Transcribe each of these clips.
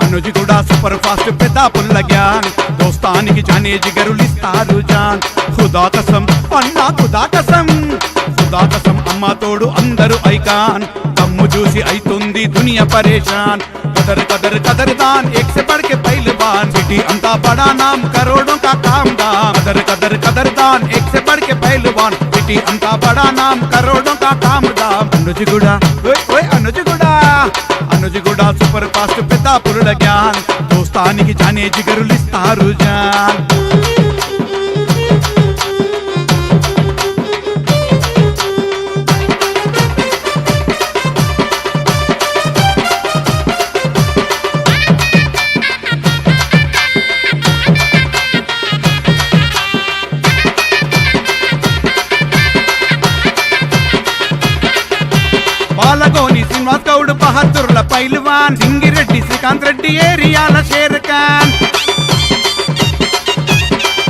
అనుజు కూడా super fast పెద్ద పుల్ల గ్యాన్ దోస్తానికి జానే జిగరులిస్తారు జాన్ ఖుదా కసం అన్నా ఖుదా కసం అమ్మ తోడు అందరూ ఐకాన్ దమ్ము చూసి అయితుంది దునియా పరేషాన్ कदर दान एक से बढ़ के पहलवान सिटी अंता बड़ा नाम करोड़ों का काम दाम कदर दान एक से बढ़ के पहलवान सिटी अंता बड़ा नाम करोड़ों का काम दाम अनुज गुड़ा सुपर फास्ट पेदा पुरुड ज्ञान दोस्तानिकी जाने जिगरुलिस्तारू जान పాలగోని శ్రీనివాస్ గౌడ్ బహదూర్ల పైల్వాన్ సింగిరెడ్డి శ్రీకాంత్ రెడ్డి ఏరియాల షేర్ ఖాన్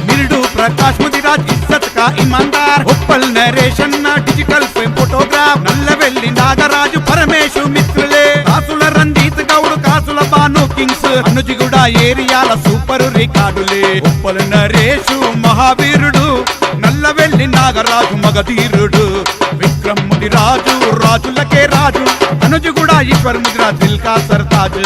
మిరుడు ప్రకాష్ ముదిరాజ్ ఇజ్జత్ కా ఇమాందార్ ఉప్పల్ నరేష్ అన్న digital fame photograph Nallavelli Nagaraju Paramesh మిత్రులే కాసుల రంజిత్ గౌడ్ కాసుల బాను కింగ్స్ అనుజిగూడ ఏరియాల సూపర్ రికార్డులే ఉప్పల్ నరేషు మహావీరుడు నల్లవెల్లి నాగరాజు మగధీరుడు విక్రమ్ ముదిరాజు రాజులకే రాజు అనుజు కూడా ఈశ్వర్ ముదిరాజ్ దిల్ కా సర్తాజ్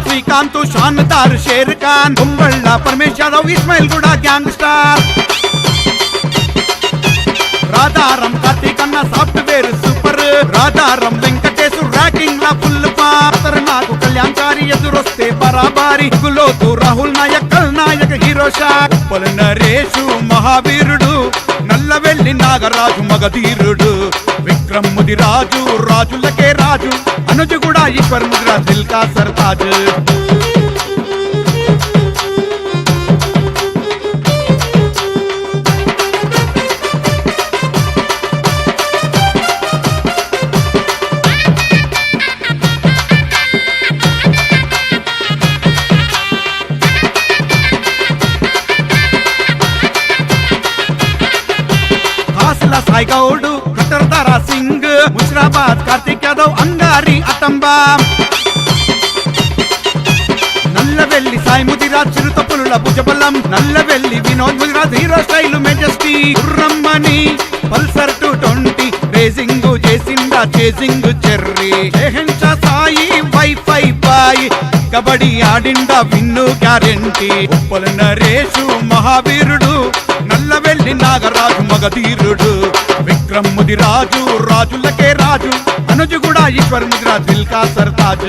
శ్రీకాంత్ శానదార్ షేర్ ఖాన్ కుంబళ్ళ పరమేశ్ యాదవ్ ఇస్మాయిల్ కూడా గ్యాంగ్ స్టార్ రాధారం కార్తీక్ అన్న సాఫ్ట్వేర్ సూపర్ రాధారం వెంకటేశ్ ర్యాకింగ్ లా ఫుల్ పాత్ర నాకు కళ్యాణ్కారి ఎదురొస్తే బరాబారి గులోతు రాహుల్ నాయక్ కల్నాయక్ హీరో షాక్ ఉప్పల్ నరేషు మహావీరుడు నల్లవెల్లి నాగరాజు మగధీరుడు విక్రమ్ ముదిరాజు రాజులకే రాజు అనుజు కూడా ఈశ్వర్ ముదిరాజ్ దిల్ కా సర్తాజ్ సాయి గౌడ్ ఖటర్దారా సింగ్ ముషిరాబాద్ కార్తీక్ యాదవ్ అంగారి అతంబా నల్లవెల్లి సాయి ముదిరాజ్ చిరుతపులుల భుజబలం Nallavelli Vinod Mudiraj hero style majesty రమ్మని పల్సర్ 220 రేసింగ్ చేసిందా చేసింగ్ చెర్రీ షెహన్షా సాయి వైఫై బాయ్ కబడ్డీ ఆడిండా విన్ను గ్యారెంటీ ఉప్పల్ నరేషు మహావీరుడు నల్లవెల్లి నాగరాజు మగధీరుడు విక్రమ్ ముదిరాజు రాజులకే రాజు అనుజు కూడా ఈశ్వర్ ముదిరాజ్ దిల్ కా సర్తాజ్